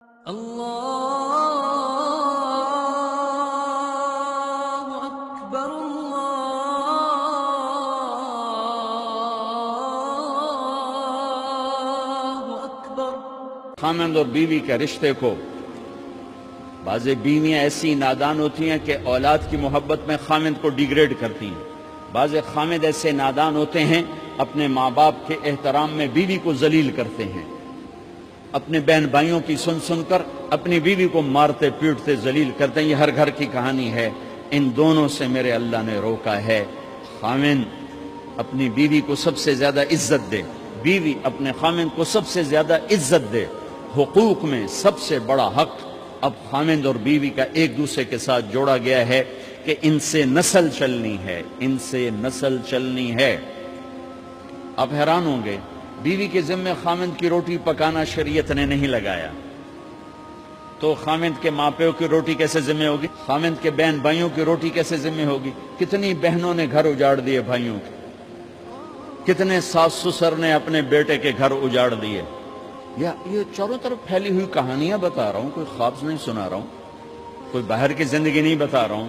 اللہ اکبر اللہ اکبر۔ خامند اور بیوی کے رشتے کو بعض بیویاں ایسی نادان ہوتی ہیں کہ اولاد کی محبت میں خامند کو ڈیگریڈ کرتی ہیں، بعض خامد ایسے نادان ہوتے ہیں اپنے ماں باپ کے احترام میں بیوی کو ذلیل کرتے ہیں، اپنے بہن بھائیوں کی سن سن کر اپنی بیوی کو مارتے پیٹتے ذلیل کرتے ہیں۔ یہ ہر گھر کی کہانی ہے، ان دونوں سے میرے اللہ نے روکا ہے۔ خامند اپنی بیوی کو سب سے زیادہ عزت دے، بیوی اپنے خامند کو سب سے زیادہ عزت دے۔ حقوق میں سب سے بڑا حق اب خامند اور بیوی کا ایک دوسرے کے ساتھ جوڑا گیا ہے کہ ان سے نسل چلنی ہے، ان سے نسل چلنی ہے۔ آپ حیران ہوں گے، بیوی کے ذمہ خامند کی روٹی پکانا شریعت نے نہیں لگایا، تو خامند کے ماں پیو کی روٹی کیسے ذمہ ہوگی؟ خامند کے بہن بھائیوں کی روٹی کیسے ذمہ ہوگی؟ کتنی بہنوں نے گھر اجاڑ دیے بھائیوں کے، کتنے ساس سسر نے اپنے بیٹے کے گھر اجاڑ دیے۔ یہ چاروں طرف پھیلی ہوئی کہانیاں بتا رہا ہوں، کوئی خواب نہیں سنا رہا ہوں، کوئی باہر کی زندگی نہیں بتا رہا ہوں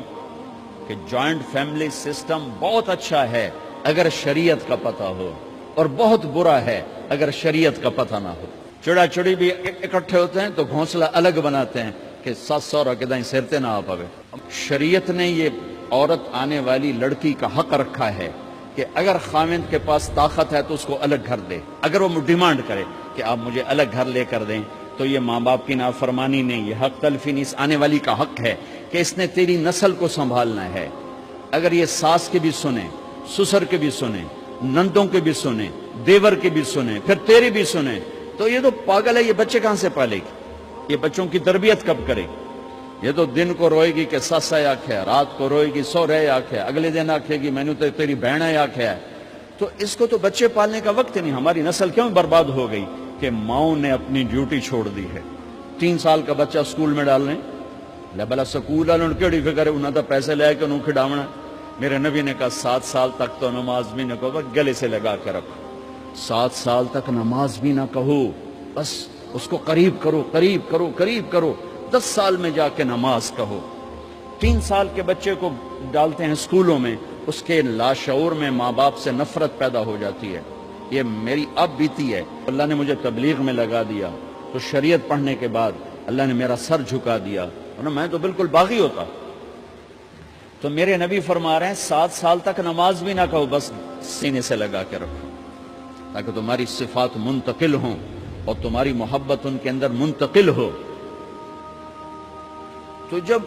کہ جوائنٹ فیملی سسٹم بہت اچھا ہے اگر شریعت کا پتہ ہو، اور بہت برا ہے اگر شریعت کا پتہ نہ ہو۔ چڑا چڑی بھی اکٹھے ہوتے ہیں تو گھونسلہ الگ بناتے ہیں کہ ساس سورا کے دائیں سرتے نہ آ پاوے۔ شریعت نے یہ عورت آنے والی لڑکی کا حق رکھا ہے کہ اگر خامند کے پاس طاقت ہے تو اس کو الگ گھر دے، اگر وہ ڈیمانڈ کرے کہ آپ مجھے الگ گھر لے کر دیں تو یہ ماں باپ کی نافرمانی نہیں، یہ حق تلفی نہیں، اس آنے والی کا حق ہے کہ اس نے تیری نسل کو سنبھالنا ہے۔ اگر یہ ساس کے بھی سنیں، سسر کے بھی سنیں، نندوں کے بھی سنیں، دیور کے بھی سنیں، پھر تیری بھی سنیں، تو یہ تو پاگل ہے، یہ بچے کہاں سے پالے گی؟ یہ بچوں کی تربیت کب کرے گی؟ یہ تو دن کو روئے گی کہ ساسا آکھے، رات کو روئے گی سو رہے آکھے، اگلے دن آکھے گی میں نے تو تیری بہن ہے آکھے ہے۔ تو اس کو تو بچے پالنے کا وقت نہیں۔ ہماری نسل کیوں برباد ہو گئی کہ ماؤں نے اپنی ڈیوٹی چھوڑ دی ہے۔ 3 سال کا بچہ سکول میں ڈالنے لے بلا سکول والوں کیڑی فکر ہے، انہوں نے پیسے لے کے انہوں کھڈاونا۔ میرے نبی نے کہا 7 سال تک تو نماز بھی نہ کہو، گلے سے لگا کے رکھو۔ 7 سال تک نماز بھی نہ کہو، بس اس کو قریب کرو قریب کرو قریب کرو، 10 سال میں جا کے نماز کہو۔ 3 سال کے بچے کو ڈالتے ہیں سکولوں میں، اس کے لاشعور میں ماں باپ سے نفرت پیدا ہو جاتی ہے۔ یہ میری اب بیتی ہے، اللہ نے مجھے تبلیغ میں لگا دیا تو شریعت پڑھنے کے بعد اللہ نے میرا سر جھکا دیا، ورنہ میں تو بالکل باغی ہوتا۔ تو میرے نبی فرما رہے ہیں 7 سال تک نماز بھی نہ کہو، بس سینے سے لگا کے رکھو تاکہ تمہاری صفات منتقل ہوں اور تمہاری محبت ان کے اندر منتقل ہو۔ تو جب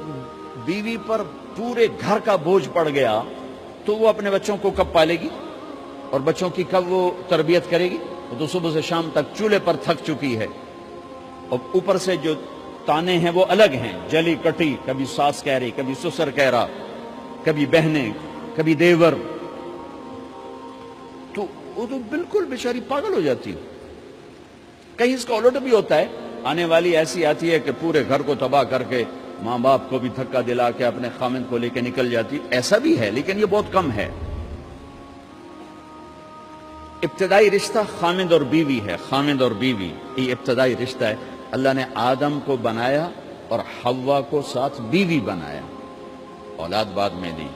بیوی پر پورے گھر کا بوجھ پڑ گیا تو وہ اپنے بچوں کو کب پالے گی اور بچوں کی کب وہ تربیت کرے گی؟ وہ تو صبح سے شام تک چولہے پر تھک چکی ہے، اور اوپر سے جو تانے ہیں وہ الگ ہیں، جلی کٹی، کبھی ساس کہہ رہی، کبھی سسر کہہ رہا، کبھی بہنیں، کبھی دیور، تو وہ تو بالکل بیچاری پاگل ہو جاتی ہے۔ کہیں اس کا الٹ بھی ہوتا ہے، آنے والی ایسی آتی ہے کہ پورے گھر کو تباہ کر کے ماں باپ کو بھی دھکا دلا کے اپنے خامند کو لے کے نکل جاتی، ایسا بھی ہے لیکن یہ بہت کم ہے۔ ابتدائی رشتہ خامند اور بیوی ہے، خامند اور بیوی یہ ابتدائی رشتہ ہے۔ اللہ نے آدم کو بنایا اور حوا کو ساتھ بیوی بنایا، اولاد بعد میں دی۔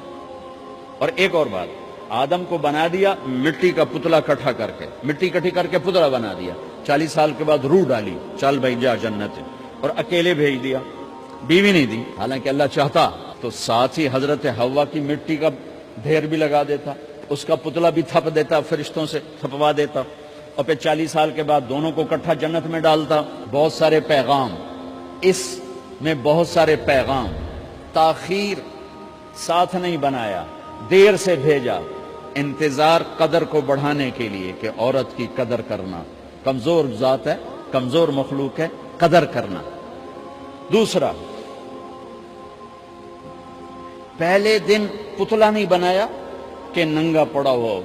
اور ایک اور بات، آدم کو بنا دیا مٹی کا پتلا کٹھا کر کے، مٹی کٹھی کر کے پتلا بنا دیا، 40 سال کے بعد روح ڈالی، چل بھائی جا جنت، اور اکیلے بھیج دیا، بیوی نہیں دی۔ حالانکہ اللہ چاہتا تو ساتھ ہی حضرت حوا کی مٹی کا ڈھیر بھی لگا دیتا، اس کا پتلا بھی تھپ دیتا، فرشتوں سے تھپوا دیتا، اور پھر 40 سال کے بعد دونوں کو کٹھا جنت میں ڈالتا۔ بہت سارے پیغام، اس میں بہت سارے پیغام، تاخیر ساتھ نہیں بنایا، دیر سے بھیجا، انتظار قدر کو بڑھانے کے لیے کہ عورت کی قدر کرنا، کمزور ذات ہے، کمزور مخلوق ہے، قدر کرنا۔ دوسرا، پہلے دن پتلا نہیں بنایا کہ ننگا پڑا ہو،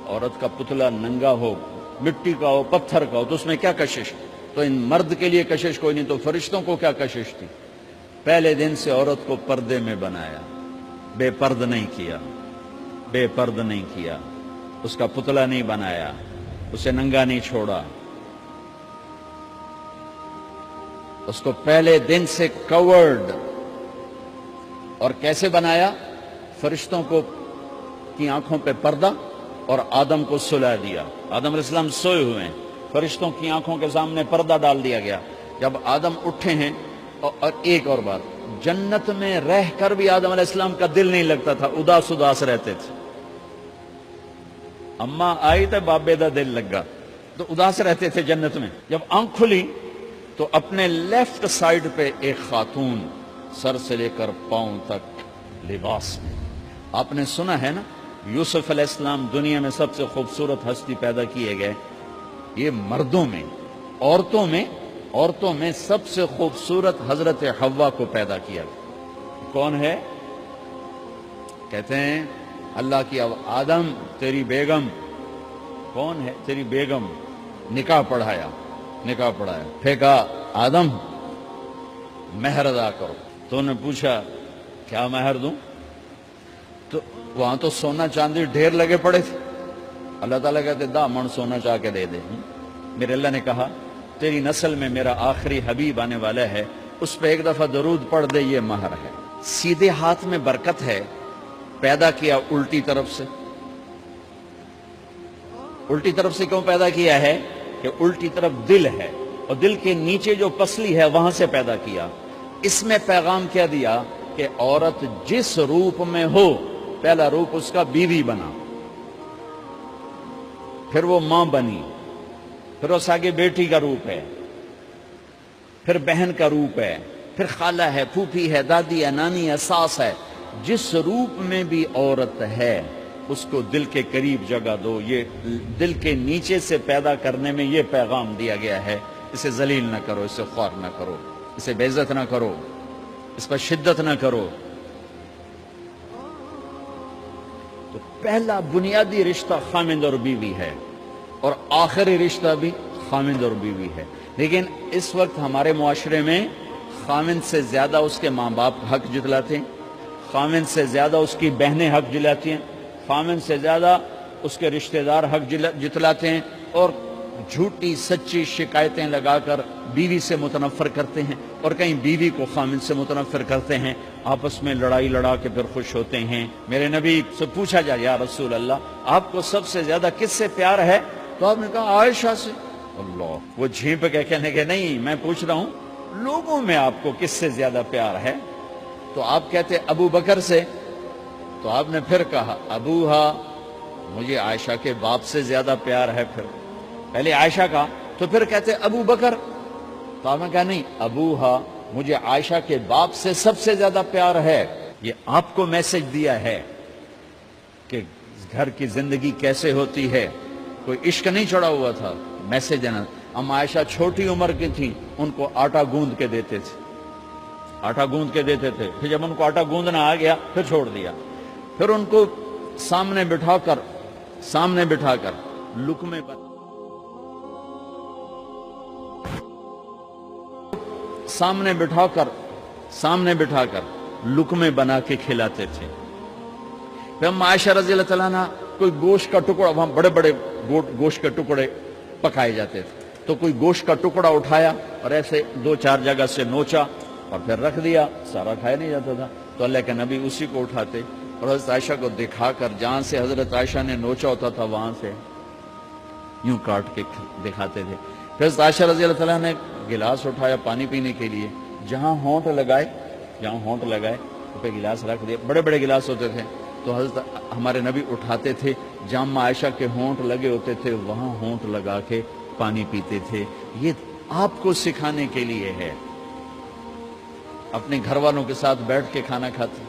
عورت کا پتلا ننگا ہو، مٹی کا ہو، پتھر کا ہو، تو اس میں کیا کشش؟ تو ان مرد کے لیے کشش کوئی نہیں، تو فرشتوں کو کیا کشش تھی؟ پہلے دن سے عورت کو پردے میں بنایا، بے پرد نہیں کیا، بے پرد نہیں کیا، اس کا پتلا نہیں بنایا، اسے ننگا نہیں چھوڑا۔ اس کو پہلے دن سے کورڈ، اور کیسے بنایا؟ فرشتوں کی آنکھوں پہ پردہ اور آدم کو سلا دیا۔ آدم علیہ السلام سوئے ہوئے ہیں، فرشتوں کی آنکھوں کے سامنے پردہ ڈال دیا گیا۔ جب آدم اٹھے ہیں، اور ایک اور بات، جنت میں رہ کر بھی آدم علیہ السلام کا دل نہیں لگتا تھا، اداس اداس رہتے تھے۔ اماں آئی تو بابے دا دل لگا، تو اداس رہتے تھے جنت میں۔ جب آنکھ کھلی تو اپنے لیفٹ سائیڈ پہ ایک خاتون، سر سے لے کر پاؤں تک لباس میں۔ آپ نے سنا ہے نا، یوسف علیہ السلام دنیا میں سب سے خوبصورت ہستی پیدا کیے گئے۔ یہ مردوں میں، عورتوں میں سب سے خوبصورت حضرت حوا کو پیدا کیا گیا۔ کون ہے؟ کہتے ہیں اللہ کی آدم تیری بیگم، کون ہے تیری بیگم؟ نکاح پڑھایا، پھر کہا آدم مہر ادا کرو۔ تو انہوں نے پوچھا کیا مہر دوں؟ تو وہاں تو سونا چاندی ڈھیر لگے پڑے تھے۔ اللہ تعالیٰ کہتے دا من سونا چاہ کے دے دے۔ میرے اللہ نے کہا تیری نسل میں میرا آخری حبیب آنے والا ہے، اس پہ ایک دفعہ درود پڑھ دے، یہ مہر ہے۔ سیدھے ہاتھ میں برکت ہے، پیدا کیا الٹی طرف سے۔ الٹی طرف سے کیوں پیدا کیا ہے؟ کہ الٹی طرف دل ہے، اور دل کے نیچے جو پسلی ہے وہاں سے پیدا کیا۔ اس میں پیغام کیا دیا کہ عورت جس روپ میں ہو، پہلا روپ اس کا بیوی بنا، پھر وہ ماں بنی، پھر اس آگے بیٹی کا روپ ہے، پھر بہن کا روپ ہے، پھر خالہ ہے، پھوپھی ہے، دادی ہے، نانی ہے، ساس ہے۔ جس روپ میں بھی عورت ہے اس کو دل کے قریب جگہ دو۔ یہ دل کے نیچے سے پیدا کرنے میں یہ پیغام دیا گیا ہے، اسے ذلیل نہ کرو، اسے خوار نہ کرو، اسے بے عزت نہ کرو، اس پر شدت نہ کرو۔ تو پہلا بنیادی رشتہ خامند اور بیوی ہے، اور آخری رشتہ بھی خامند اور بیوی ہے۔ لیکن اس وقت ہمارے معاشرے میں خامند سے زیادہ اس کے ماں باپ حق جتلاتے ہیں، خامند سے زیادہ اس کی بہنیں حق جلاتی ہیں، خامند سے زیادہ اس کے رشتہ دار حق جتلاتے ہیں، اور جھوٹی سچی شکایتیں لگا کر بیوی سے متنفر کرتے ہیں، اور کہیں بیوی کو خامند سے متنفر کرتے ہیں، آپس میں لڑائی لڑا کے پھر خوش ہوتے ہیں۔ میرے نبی سے پوچھا جائے یا رسول اللہ آپ کو سب سے زیادہ کس سے پیار ہے؟ تو آپ نے کہا عائشہ سے۔ اللہ، وہ جھینپ کے کہنے کے نہیں، میں پوچھ رہا ہوں لوگوں میں آپ کو کس سے زیادہ پیار ہے؟ تو آپ کہتے ابو بکر سے۔ تو آپ نے پھر کہا ابوہا، مجھے عائشہ کے باپ سے زیادہ پیار ہے۔ پھر پہلے عائشہ کا، تو پھر کہتے ابو بکر۔ تو آپ نے کہا نہیں، ابوہا، مجھے عائشہ کے باپ سے سب سے زیادہ پیار ہے۔ یہ آپ کو میسج دیا ہے کہ گھر کی زندگی کیسے ہوتی ہے، کوئی عشق نہیں چڑھا ہوا تھا، میسج دینا۔ ہم عائشہ چھوٹی عمر کی تھیں، ان کو آٹا گوندھ کے دیتے تھے، آٹا گوندھ کے دیتے تھے، پھر جب ان کو آٹا گوندھنا آ گیا پھر چھوڑ دیا، پھر ان کو سامنے بٹھا کر لقمے پر سامنے بٹھا کر لقمے بنا کے کھلاتے تھے۔ پھر ہم عائشہ رضی اللہ تعالیٰ عنہ کوئی گوشت کا ٹکڑا، وہاں بڑے بڑے گوشت کے ٹکڑے پکائے جاتے تھے، تو کوئی گوشت کا ٹکڑا اٹھایا اور ایسے 2-4 جگہ سے نوچا اور پھر رکھ دیا، سارا کھایا نہیں جاتا تھا، تو اللہ کے نبی اسی کو اٹھاتے اور حضرت عائشہ کو دکھا کر جہاں سے حضرت عائشہ نے نوچا ہوتا تھا وہاں سے یوں کاٹ کے دکھاتے تھے۔ پھر حضرت عائشہ رضی اللہ تعالیٰ نے گلاس اٹھایا پانی پینے کے لیے، جہاں ہونٹ لگائے تو پہ گلاس رکھ دیا، بڑے بڑے گلاس ہوتے تھے، تو حضرت ہمارے نبی اٹھاتے تھے، جہاں عائشہ کے ہونٹ لگے ہوتے تھے وہاں ہونٹ لگا کے پانی پیتے تھے۔ یہ آپ کو سکھانے کے لیے ہے، اپنے گھر والوں کے ساتھ بیٹھ کے کھانا کھاتے۔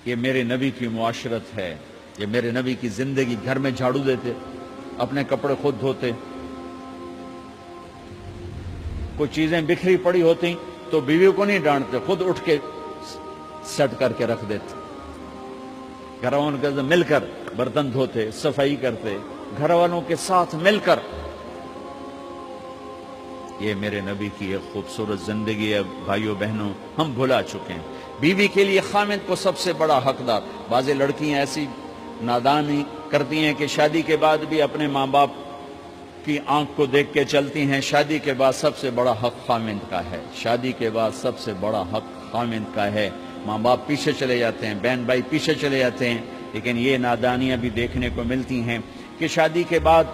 یہ میرے نبی کی معاشرت ہے، یہ میرے نبی کی زندگی۔ گھر میں جھاڑو دیتے، اپنے کپڑے خود دھوتے، کوئی چیزیں بکھری پڑی ہوتی تو بیوی کو نہیں ڈانٹتے، خود اٹھ کے سیٹ کر کے رکھ دیتے، گھر والوں کے ساتھ مل کر برتن دھوتے، صفائی کرتے، گھر والوں کے ساتھ مل کر۔ یہ میرے نبی کی ایک خوبصورت زندگی ہے۔ بھائیو بہنوں، ہم بھلا چکے ہیں بیوی کے لیے خامد کو سب سے بڑا حقدار۔ بعض لڑکیاں ایسی نادانی کرتی ہیں کہ شادی کے بعد بھی اپنے ماں باپ کی آنکھ کو دیکھ کے چلتی ہیں. شادی کے بعد سب سے بڑا حق خامند کا ہے. شادی کے بعد سب سے بڑا حق خامند کا ہے. ماں باپ پیچھے چلے جاتے ہیں, بہن بھائی پیچھے چلے جاتے ہیں, لیکن یہ نادانیاں بھی دیکھنے کو ملتی ہیں کہ شادی کے بعد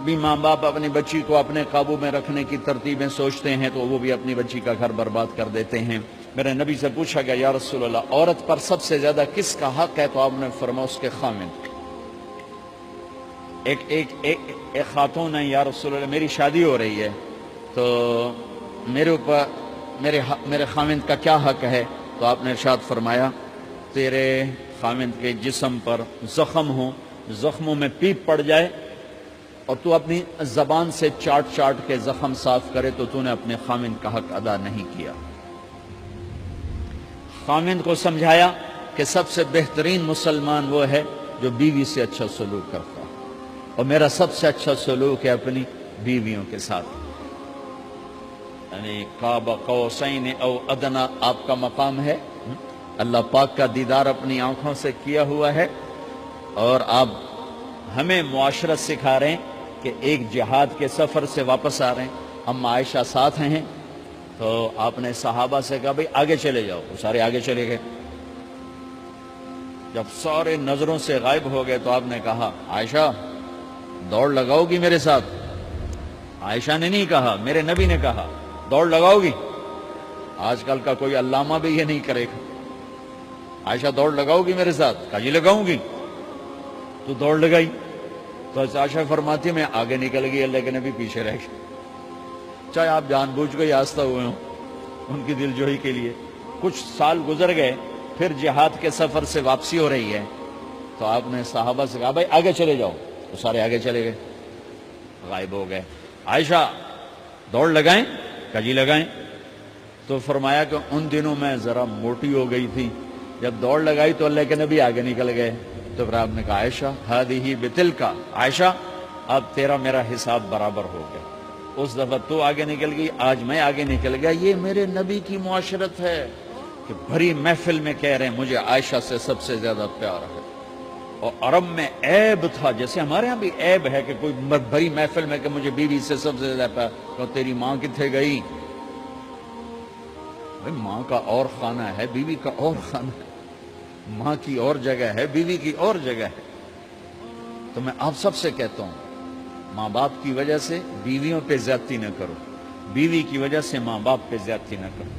بھی ماں باپ اپنی بچی کو اپنے قابو میں رکھنے کی ترتیبیں سوچتے ہیں تو وہ بھی اپنی بچی کا گھر برباد کر دیتے ہیں. میرے نبی سے پوچھا گیا یا رسول اللہ عورت پر سب سے زیادہ کس کا حق ہے؟ تو آپ نے فرمایا اس کے خامند. ایک خاتون ہے, یا رسول اللہ میری شادی ہو رہی ہے تو میرے اوپر میرے خامند کا کیا حق ہے؟ تو آپ نے ارشاد فرمایا تیرے خامند کے جسم پر زخم ہو, زخموں میں پیپ پڑ جائے اور تو اپنی زبان سے چاٹ کے زخم صاف کرے تو تو نے اپنے خامند کا حق ادا نہیں کیا. خامند کو سمجھایا کہ سب سے بہترین مسلمان وہ ہے جو بیوی سے اچھا سلوک کرتا ہے, اور میرا سب سے اچھا سلوک ہے اپنی بیویوں کے ساتھ. یعنی قاب قوسین او ادنا آپ کا مقام ہے, اللہ پاک کا دیدار اپنی آنکھوں سے کیا ہوا ہے, اور آپ ہمیں معاشرت سکھا رہے ہیں کہ ایک جہاد کے سفر سے واپس آ رہے ہیں, اما عائشہ ساتھ ہیں, تو آپ نے صحابہ سے کہا بھئی آگے چلے جاؤ, وہ سارے آگے چلے گئے. جب سارے نظروں سے غائب ہو گئے تو آپ نے کہا عائشہ دوڑ لگاؤ گی میرے ساتھ؟ عائشہ نے نہیں کہا, میرے نبی نے کہا دوڑ لگاؤ گی. آج کل کا کوئی علامہ بھی یہ نہیں کرے گا. عائشہ دوڑ لگاؤ گی میرے ساتھ؟ کہا جی لگاؤں گی. تو دوڑ لگائی تو عائشہ فرماتی میں آگے نکل گئی, اللہ کے نبی پیچھے رہ گئے. چاہے آپ جان بوجھ کے آستہ ہوئے ہوں ان کی دلجوئی کے لیے. کچھ سال گزر گئے, پھر جہاد کے سفر سے واپسی ہو رہی ہے تو آپ نے صحابہ سے کہا بھائی آگے چلے جاؤ, تو سارے آگے چلے گئے, غائب ہو گئے. عائشہ دوڑ لگائیں؟ کہا جی لگائیں. تو فرمایا کہ ان دنوں میں ذرا موٹی ہو گئی تھی, جب دوڑ لگائی تو اللہ کے نبی آگے نکل گئے. تو پھر آپ نے کہا عائشہ ہذہ بتلک, عائشہ اب تیرا میرا حساب برابر ہو گیا. اس دفعہ تو آگے نکل گئی, آج میں آگے نکل گیا. یہ میرے نبی کی معاشرت ہے کہ بھری محفل میں کہہ رہے ہیں مجھے عائشہ سے سب سے زیادہ پیار ہے. اور عرب میں عیب تھا, جیسے ہمارے ہاں بھی عیب ہے کہ کوئی بھری محفل میں کہ مجھے بیوی سے سب سے زیادہ پیار. تو تیری ماں کتنے گئی؟ ماں کا اور خانہ ہے, بیوی کا اور خانہ ہے. ماں کی اور جگہ ہے, بیوی کی اور جگہ ہے. تو میں آپ سب سے کہتا ہوں ماں باپ کی وجہ سے بیویوں پہ زیادتی نہ کرو, بیوی کی وجہ سے ماں باپ پہ زیادتی نہ کرو.